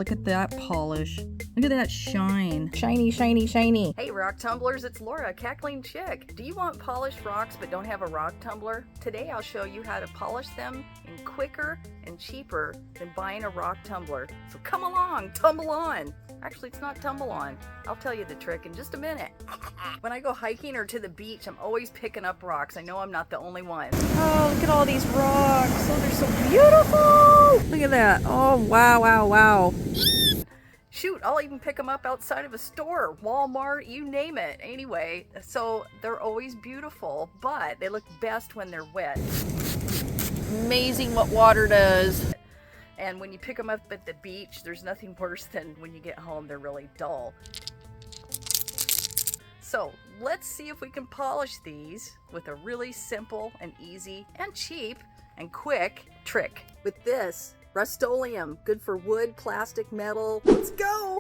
Look at that polish. Look at that shine. Shiny, shiny, shiny. Hey rock tumblers, it's Laura, Cackling Chick. Do you want polished rocks but don't have a rock tumbler? Today I'll show you how to polish them in quicker and cheaper than buying a rock tumbler. So come along, tumble on. Actually, it's not tumble on. I'll tell you the trick in just a minute. When I go hiking or to the beach, I'm always picking up rocks. I know I'm not the only one. Oh, look at all these rocks. Oh, they're so beautiful. Look at that. Oh, wow, wow, wow. Shoot, I'll even pick them up outside of a store, Walmart, you name it. Anyway, so they're always beautiful, but they look best when they're wet. Amazing what water does. And when you pick them up at the beach, there's nothing worse than when you get home, they're really dull. So let's see if we can polish these with a really simple and easy and cheap and quick trick. With this Rust-Oleum, good for wood, plastic, metal. Let's go.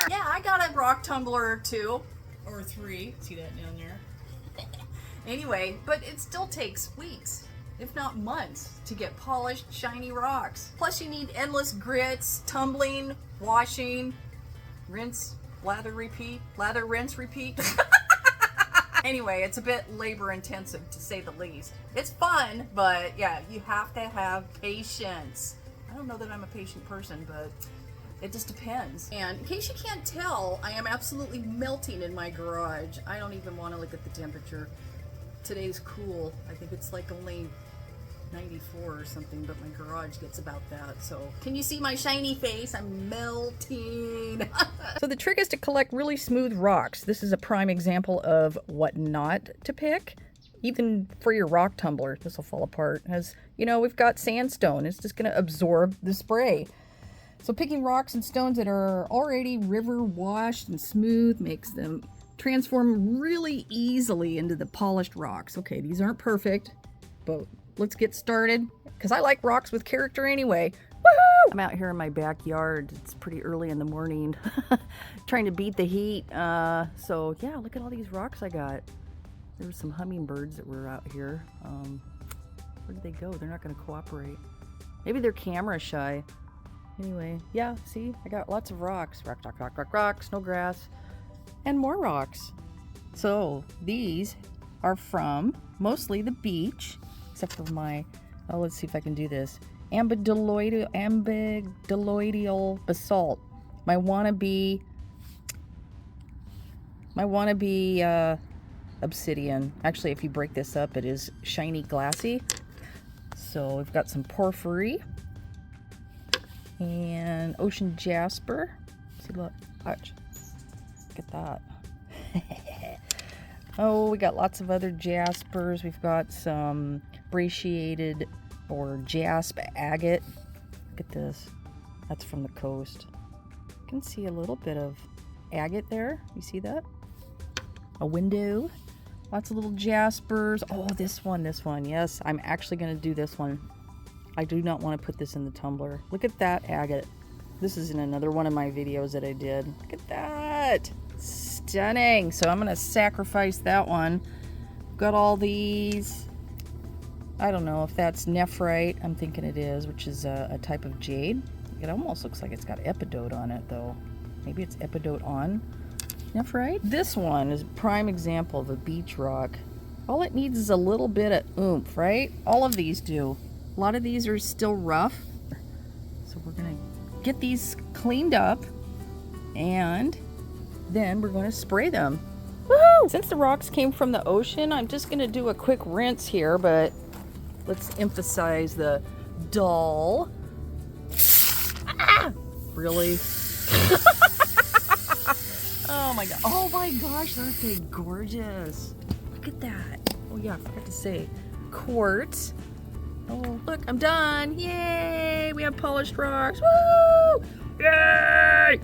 Yeah, I got a rock tumbler or two or three. See that down there? Anyway, but it still takes weeks, if not months, to get polished, shiny rocks. Plus you need endless grits, tumbling, washing, rinse, lather, repeat, lather, rinse, repeat. Anyway, it's a bit labor intensive to say the least. It's fun, but yeah, you have to have patience. I don't know that I'm a patient person, but it just depends. And in case you can't tell, I am absolutely melting in my garage. I don't even want to look at the temperature. Today's cool. I think it's like only 94 or something, but my garage gets about that. So can you see my shiny face? I'm melting. So the trick is to collect really smooth rocks. This is a prime example of what not to pick. Even for your rock tumbler, this will fall apart. As you know, we've got sandstone. It's just going to absorb the spray. So picking rocks and stones that are already river washed and smooth makes them transform really easily into the polished rocks. Okay, these aren't perfect, but let's get started, because I like rocks with character anyway. Woohoo! I'm out here in my backyard. It's pretty early in the morning, trying to beat the heat. So yeah, look at all these rocks I got. There were some hummingbirds that were out here. Where did they go? They're not going to cooperate. Maybe they're camera shy. Anyway, yeah, see? I got lots of rocks. Rock, rock, rock, rock, rocks, no grass. And more rocks. So these are from mostly the beach, except for my, oh, let's see if I can do this. Amygdaloidal basalt. My wannabe obsidian. Actually, if you break this up, it is shiny glassy. So we've got some porphyry and ocean jasper. See, look, watch. Look at that. Oh, we got lots of other jaspers. We've got some brachiated or jasp agate. Look at this. That's from the coast. You can see a little bit of agate there. You see that? A window. Lots of little jaspers. Oh, this one. Yes, I'm actually going to do this one. I do not want to put this in the tumbler. Look at that agate. This is in another one of my videos that I did. Look at that. Stunning. So I'm going to sacrifice that one. Got all these. I don't know if that's nephrite. I'm thinking it is, which is a type of jade. It almost looks like it's got epidote on it, though. Maybe it's epidote on nephrite. This one is a prime example of a beach rock. All it needs is a little bit of oomph, right? All of these do. A lot of these are still rough. So we're going to get these cleaned up, and then we're going to spray them. Woohoo! Since the rocks came from the ocean, I'm just going to do a quick rinse here, but let's emphasize the dull. Ah! Really? Oh my god. Oh my gosh, aren't they gorgeous? Look at that. Oh yeah, I forgot to say. Quartz. Oh, look, I'm done. Yay! We have polished rocks. Woo! Yay!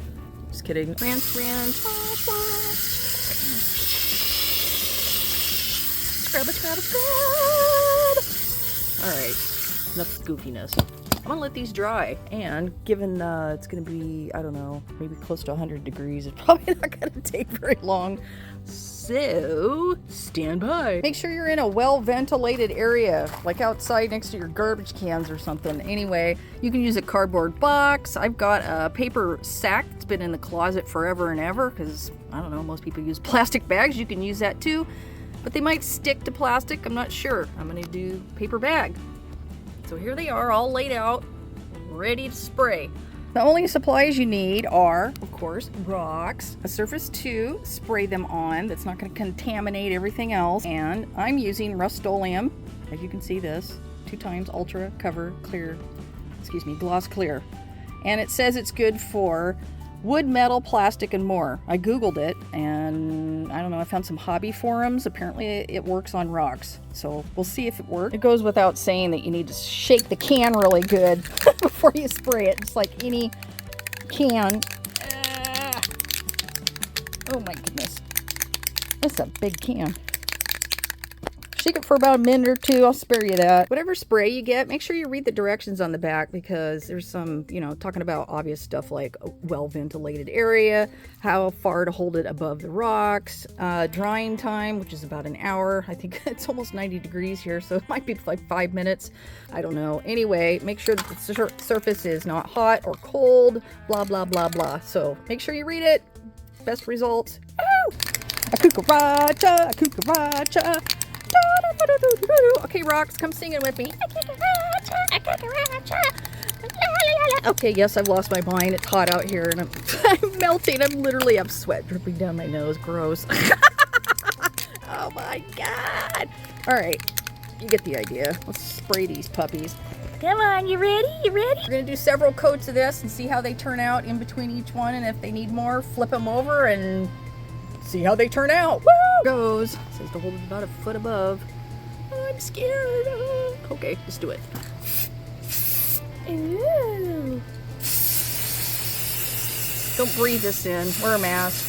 Just kidding. Rinse, rinse, wash, wash. Scrub, scrub, scrub. Alright, enough goofiness. I'm gonna let these dry, and given it's gonna be, I don't know, maybe close to 100 degrees, it's probably not gonna take very long. So stand by. Make sure you're in a well-ventilated area, like outside next to your garbage cans or something. Anyway, you can use a cardboard box. I've got a paper sack that's been in the closet forever and ever because, I don't know, most people use plastic bags. You can use that too, but they might stick to plastic. I'm not sure. I'm gonna do paper bag. So here they are, all laid out, ready to spray. The only supplies you need are, of course, rocks, a surface to spray them on that's not going to contaminate everything else, and I'm using Rust-Oleum, as you can see this, 2x Ultra Cover Clear, Gloss Clear. And it says it's good for wood, metal, plastic, and more. I googled it, and I don't know, I found some hobby forums. Apparently it works on rocks, so we'll see if it works. It goes without saying that you need to shake the can really good before you spray it, just like any can. Oh my goodness, that's a big can. Shake it for about a minute or two. I'll spare you that. Whatever spray you get, make sure you read the directions on the back, because there's some, you know, talking about obvious stuff like a well-ventilated area, how far to hold it above the rocks, drying time, which is about an hour. I think it's almost 90 degrees here, so it might be like 5 minutes. I don't know. Anyway, make sure that the surface is not hot or cold, blah, blah, blah, blah. So make sure you read it. Best results. Woo! A cucaracha, a cucaracha. Okay, rocks, come singing with me. Okay, yes, I've lost my mind. It's hot out here, and I'm melting. I have sweat dripping down my nose. Gross. Oh my god. All right, you get the idea. Let's spray these puppies. Come on, you ready? You ready? We're gonna do several coats of this and see how they turn out in between each one, and if they need more, flip them over and see how they turn out. Woo! Goes. It says to hold it about a foot above. Oh, I'm scared. Okay, let's do it. Ooh. Don't breathe this in. Wear a mask.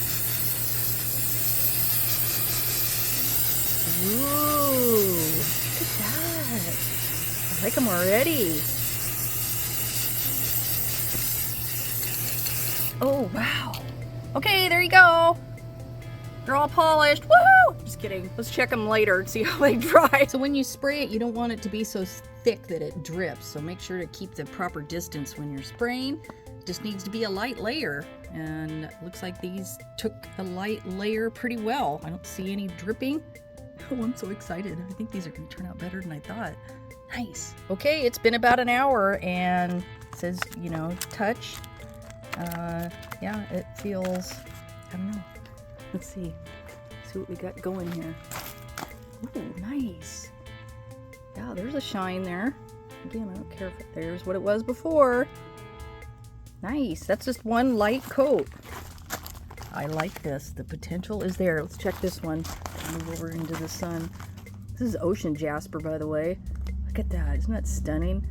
Ooh, look at that. I like them already. Oh, wow. Okay, there you go. They're all polished. Woohoo! Just kidding. Let's check them later and see how they dry. So when you spray it, you don't want it to be so thick that it drips. So make sure to keep the proper distance when you're spraying. It just needs to be a light layer. And it looks like these took the light layer pretty well. I don't see any dripping. Oh, I'm so excited. I think these are going to turn out better than I thought. Nice. Okay, it's been about an hour, and it says, you know, touch. Yeah, it feels, I don't know. Let's see what we got going here. Ooh, nice. Yeah, there's a shine there. Again, I don't care if there's what it was before. Nice. That's just one light coat. I like this. The potential is there. Let's check this one. Move over into the sun. This is ocean jasper, by the way. Look at that. Isn't that stunning?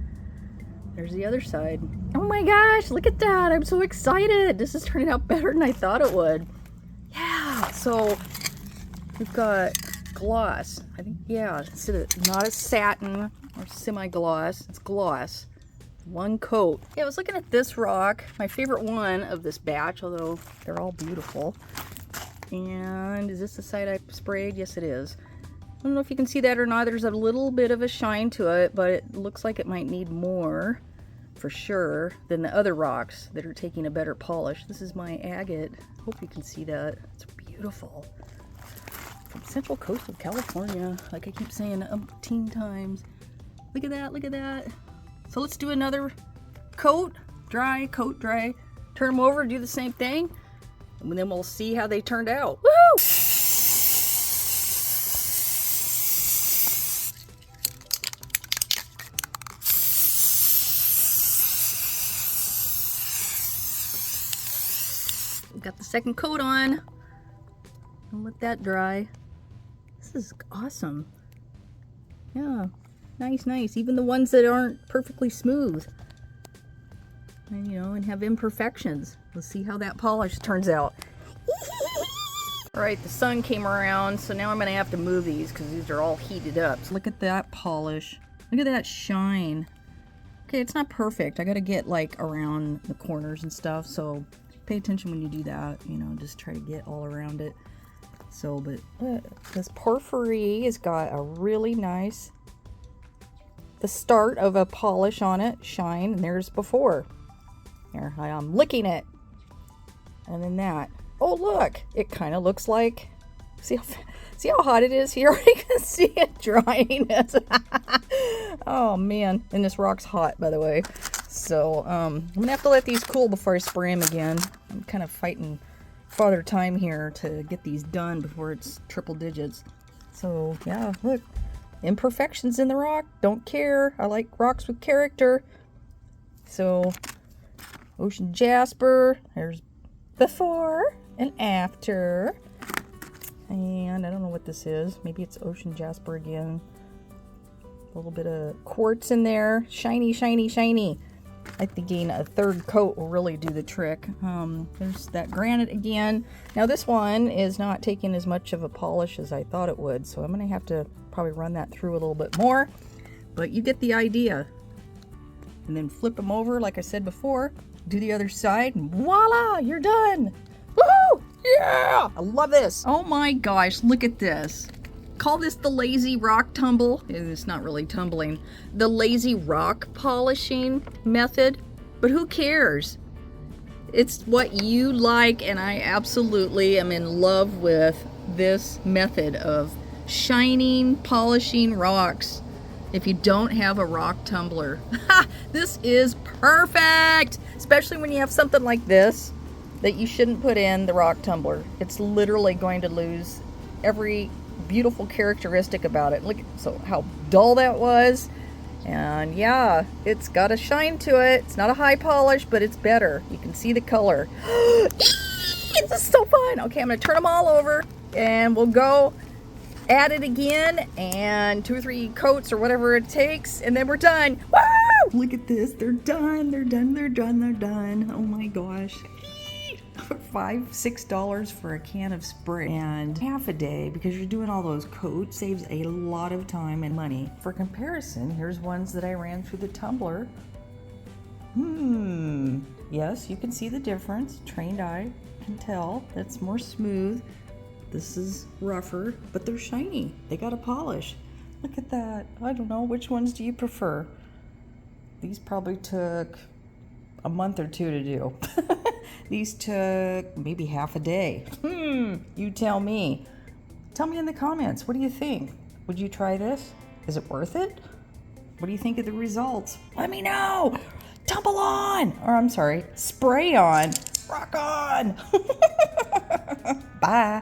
There's the other side. Oh my gosh, look at that. I'm so excited. This is turning out better than I thought it would. Yeah, so we've got gloss. I think, yeah, instead of not a satin or semi-gloss, it's gloss. One coat. Yeah, I was looking at this rock, my favorite one of this batch, although they're all beautiful. And is this the side I sprayed? Yes, it is. I don't know if you can see that or not. There's a little bit of a shine to it, but it looks like it might need more, for sure, than the other rocks that are taking a better polish. This is my agate. Hope you can see that. It's beautiful. From Central Coast of California, like I keep saying umpteen times. Look at that, look at that. So let's do another coat, dry, coat, dry. Turn them over, do the same thing, and then we'll see how they turned out. Woo! Got the second coat on. I'll let that dry. This is awesome. Yeah, nice, nice. Even the ones that aren't perfectly smooth, and you know, and have imperfections. Let's see how that polish turns out. All right, the sun came around, so now I'm gonna have to move these because these are all heated up. So look at that polish. Look at that shine. Okay, it's not perfect. I gotta get like around the corners and stuff, so pay attention when you do that, you know, just try to get all around it. So, but this porphyry has got a really nice, the start of a polish on it, shine, and there's before. Here, I'm licking it. And then that. Oh, look, it kind of looks like, see how hot it is here? You can see it drying. Oh man, and this rock's hot, by the way. So I'm gonna have to let these cool before I spray them again. I'm kind of fighting Father Time here to get these done before it's triple digits. So yeah, look, imperfections in the rock, don't care. I like rocks with character. So ocean jasper, there's before and after. And I don't know what this is. Maybe it's ocean jasper again. A little bit of quartz in there. Shiny, shiny, shiny. I think getting a third coat will really do the trick. There's that granite again. Now this one is not taking as much of a polish as I thought it would, so I'm going to have to probably run that through a little bit more. But you get the idea. And then flip them over like I said before. Do the other side and voila, you're done. Woohoo! Yeah! I love this. Oh my gosh, look at this. Call this the lazy rock tumble. It's not really tumbling. The lazy rock polishing method. But who cares? It's what you like, and I absolutely am in love with this method of shining, polishing rocks. If you don't have a rock tumbler, this is perfect. Especially when you have something like this that you shouldn't put in the rock tumbler. It's literally going to lose every beautiful characteristic about it. Look, so how dull that was. And yeah, it's got a shine to it. It's not a high polish, but it's better. You can see the color. This is so fun. Okay, I'm gonna turn them all over and we'll go at it again, and 2 or 3 coats or whatever it takes, and then we're done. Woo! Look at this. They're done. They're done. They're done. They're done. Oh my gosh. $5, $6 for a can of spray, and half a day because you're doing all those coats saves a lot of time and money. For comparison, here's ones that I ran through the tumbler. Yes, you can see the difference. Trained eye can tell that's more smooth. This is rougher, but they're shiny. They got a polish. Look at that. I don't know, which ones do you prefer? These probably took a month or 2 to do. These took maybe half a day. You tell me. Tell me in the comments, what do you think? Would you try this? Is it worth it? What do you think of the results? Let me know. Tumble on, or I'm sorry, spray on, rock on. Bye.